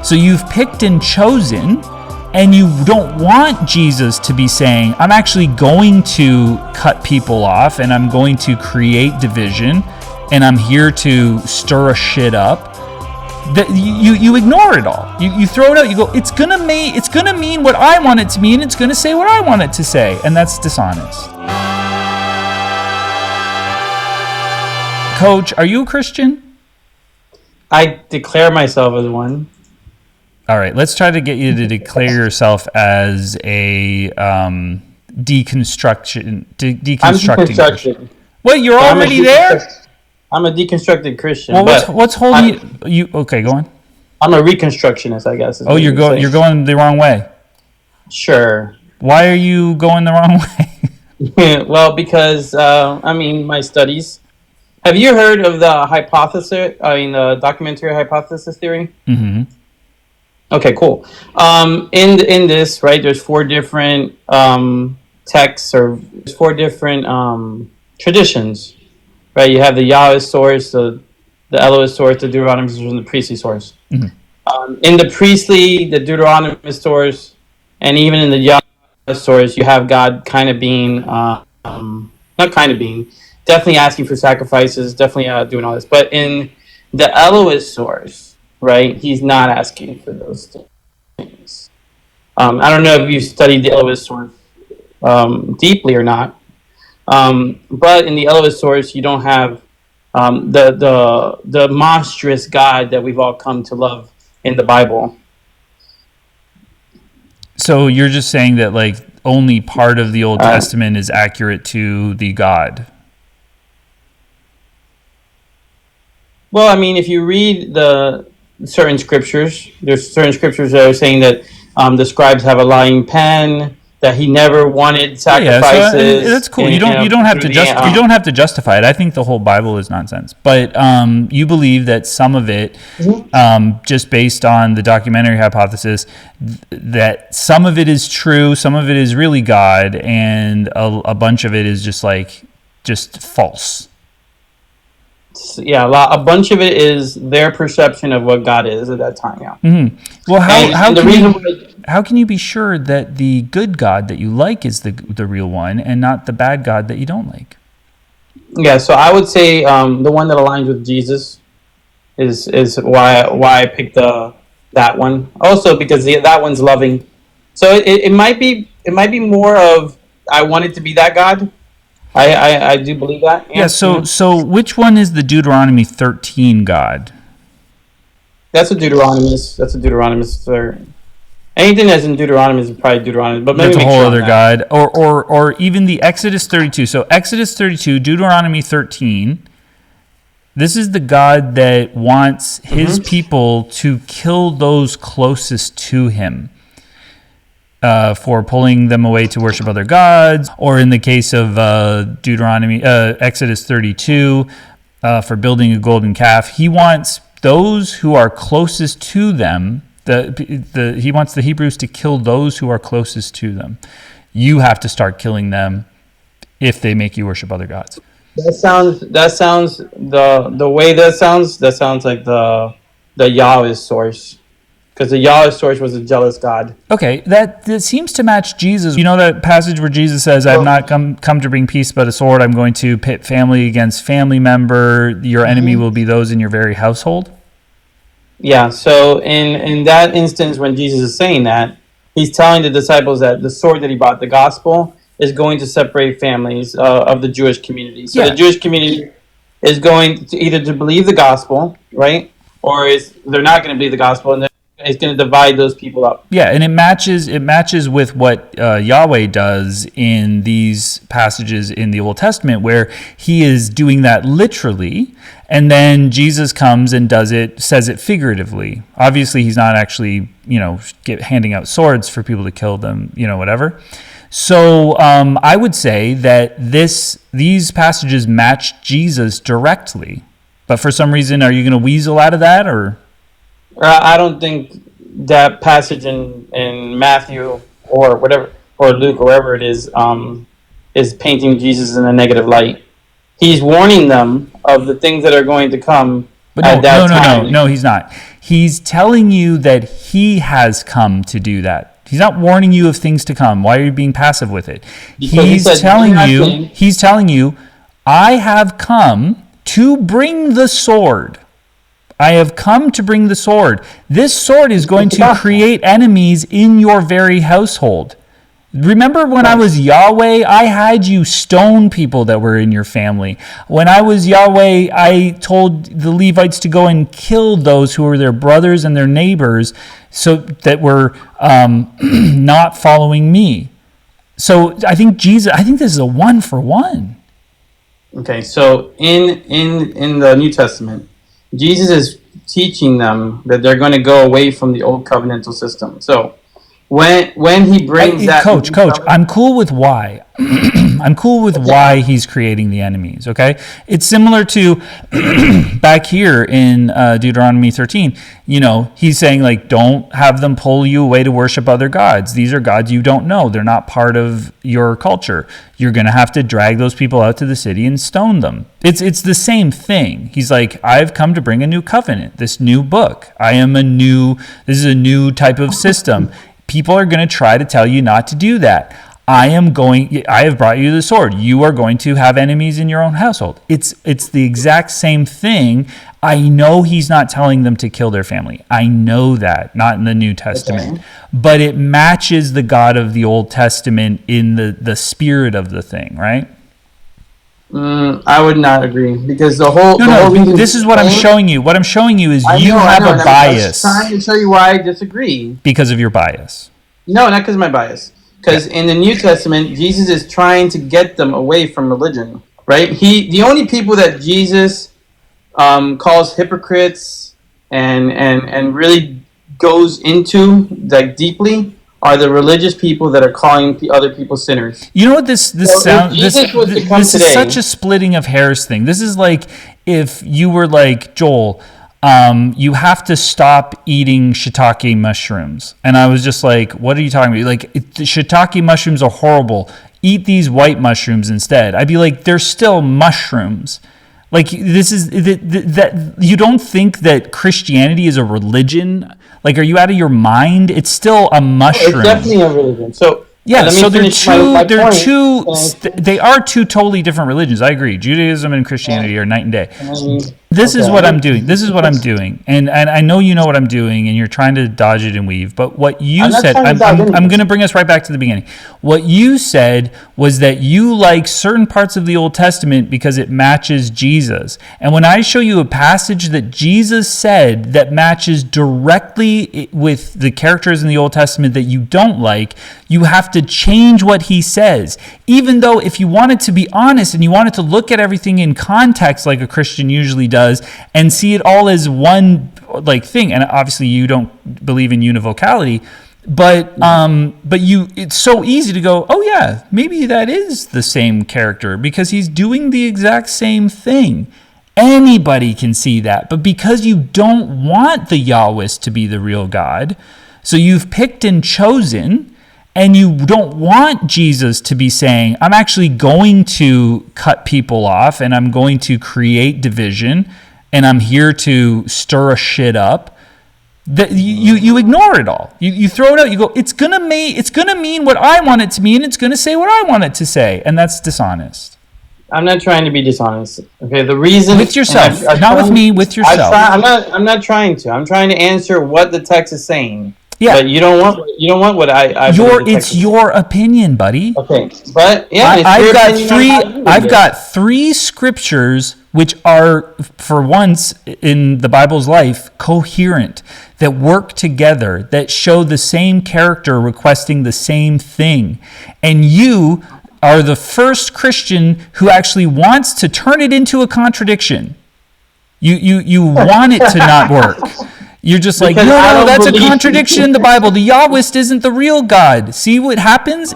So you've picked and chosen, and you don't want Jesus to be saying, I'm actually going to cut people off, and I'm going to create division, and I'm here to stir a shit up. That you ignore it all. You throw it out. You go, it's gonna mean what I want it to mean. It's gonna say what I want it to say, and that's dishonest. Coach, are you a Christian? I declare myself as one. All right, let's try to get you to declare yourself as a deconstructing Christian. Well, you're already there? I'm a deconstructed Christian. Well, what's holding you? Okay, go on. I'm a reconstructionist, I guess. Oh, you're going the wrong way. Sure. Why are you going the wrong way? Well, because my studies. Have you heard of the documentary hypothesis theory? Mm-hmm. Okay, cool. In this, right, there's 4 different texts, or 4 different traditions. Right, you have the Yahweh source, the Elohist source, the Deuteronomy source, and the priestly source. Mm-hmm. In the priestly, the Deuteronomy source, and even in the Yahweh source, you have God kind of being, definitely asking for sacrifices, definitely doing all this. But in the Elohist source, right, he's not asking for those things. I don't know if you've studied the Elohist source deeply or not. But in the Elohist source, you don't have the monstrous God that we've all come to love in the Bible. So you're just saying that like only part of the Old Testament is accurate to the God. Well, I mean, if you read the certain scriptures, there's certain scriptures that are saying that the scribes have a lying pen, that he never wanted sacrifices. Yeah, so that's cool. You don't have to justify it. I think the whole Bible is nonsense. But you believe that some of it, just based on the documentary hypothesis, that some of it is true, some of it is really God, and a bunch of it is just false. Yeah, a bunch of it is their perception of what God is at that time. Yeah. Mm-hmm. Well, how can you be sure that the good God that you like is the real one, and not the bad God that you don't like? Yeah, so I would say the one that aligns with Jesus is why I picked that one. Also because that one's loving. So it might be more of I want it to be that God. I do believe that. Yeah. So which one is the Deuteronomy 13 God? That's a Deuteronomist. Anything that's in Deuteronomy is probably Deuteronomy, but maybe that's a whole other God. Or even the Exodus 32. So Exodus 32, Deuteronomy 13. This is the God that wants his people to kill those closest to him. For pulling them away to worship other gods, or in the case of Exodus 32, for building a golden calf, he wants those who are closest to them. He wants the Hebrews to kill those who are closest to them. You have to start killing them if they make you worship other gods. That sounds the way that sounds like the Yahweh source. Because the Yahweh source was a jealous God. Okay, that seems to match Jesus. You know that passage where Jesus says, I've not come to bring peace but a sword. I'm going to pit family against family member. Your enemy will be those in your very household. Yeah, so in that instance when Jesus is saying that, he's telling the disciples that the sword that he brought, the gospel, is going to separate families of the Jewish community. So the Jewish community is going to either to believe the gospel, right? Or they're not going to believe the gospel, and it's going to divide those people up. Yeah, and it matches with what Yahweh does in these passages in the Old Testament, where he is doing that literally, and then Jesus comes and says it figuratively. Obviously, he's not actually, handing out swords for people to kill them, whatever. So I would say that these passages match Jesus directly. But for some reason, are you going to weasel out of that, or? I don't think that passage in Matthew or whatever, or Luke, or wherever it is painting Jesus in a negative light. He's warning them of the things that are going to come at that time. No, he's not. He's telling you that he has come to do that. He's not warning you of things to come. Why are you being passive with it? He's telling you, I have come to bring the sword. I have come to bring the sword. This sword is going to create enemies in your very household. Remember when I was Yahweh, I had you stone people that were in your family. When I was Yahweh, I told the Levites to go and kill those who were their brothers and their neighbors, so that were not following me. So I think this is a 1-for-1. Okay, so in the New Testament, Jesus is teaching them that they're going to go away from the old covenantal system. So when he brings Coach, I'm cool with why. I'm cool with why he's creating the enemies, okay? It's similar to back here in Deuteronomy 13. He's saying, like, don't have them pull you away to worship other gods. These are gods you don't know. They're not part of your culture. You're going to have to drag those people out to the city and stone them. It's the same thing. He's like, I've come to bring a new covenant, this new book. This is a new type of system. People are going to try to tell you not to do that. I have brought you the sword. You are going to have enemies in your own household. It's the exact same thing. I know he's not telling them to kill their family. I know that, not in the New Testament. Okay. But it matches the God of the Old Testament in the spirit of the thing, right? I would not agree, because this is what I'm showing you. What I'm showing you is you have a bias. I'm trying to show you why I disagree. Because of your bias. No, not because of my bias. Because in the New Testament, Jesus is trying to get them away from religion, right? The only people that Jesus calls hypocrites and really goes into, like, deeply, are the religious people that are calling other people sinners. You know what this sounds? This is such a splitting of hairs thing. This is like if you were like, Joel, you have to stop eating shiitake mushrooms, and I was just like, what are you talking about? Like, shiitake mushrooms are horrible. Eat these white mushrooms instead. I'd be like, they're still mushrooms. Like, this is that you don't think that Christianity is a religion? Like, are you out of your mind? It's still a mushroom. It's definitely a religion. So yeah, so they are two totally different religions. I agree. Judaism and Christianity are night and day. This is what I'm doing. And I know you know what I'm doing, and you're trying to dodge it and weave. But what you said, I'm going to bring us right back to the beginning. What you said was that you like certain parts of the Old Testament because it matches Jesus. And when I show you a passage that Jesus said that matches directly with the characters in the Old Testament that you don't like, you have to change what he says. Even though if you wanted to be honest and you wanted to look at everything in context like a Christian usually does and see it all as one like thing, and obviously you don't believe in univocality, but it's so easy to go, oh yeah, maybe that is the same character because he's doing the exact same thing. Anybody can see that, but because you don't want the Yahwist to be the real God, so you've picked and chosen. And you don't want Jesus to be saying, I'm actually going to cut people off and I'm going to create division and I'm here to stir a shit up. You ignore it all. You throw it out. You go, it's gonna mean what I want it to mean. It's gonna say what I want it to say, and that's dishonest. I'm not trying to be dishonest. Okay, the reason with yourself, not with me, with yourself. I'm not trying to. I'm trying to answer what the text is saying. Yeah, but you don't want what I it's your opinion, buddy. Okay, but yeah, I've got three scriptures which are, for once in the Bible's life, coherent, that work together, that show the same character requesting the same thing, and you are the first Christian who actually wants to turn it into a contradiction. You want it to not work. You're just like, no, that's a contradiction in the Bible. The Yahwist isn't the real God. See what happens?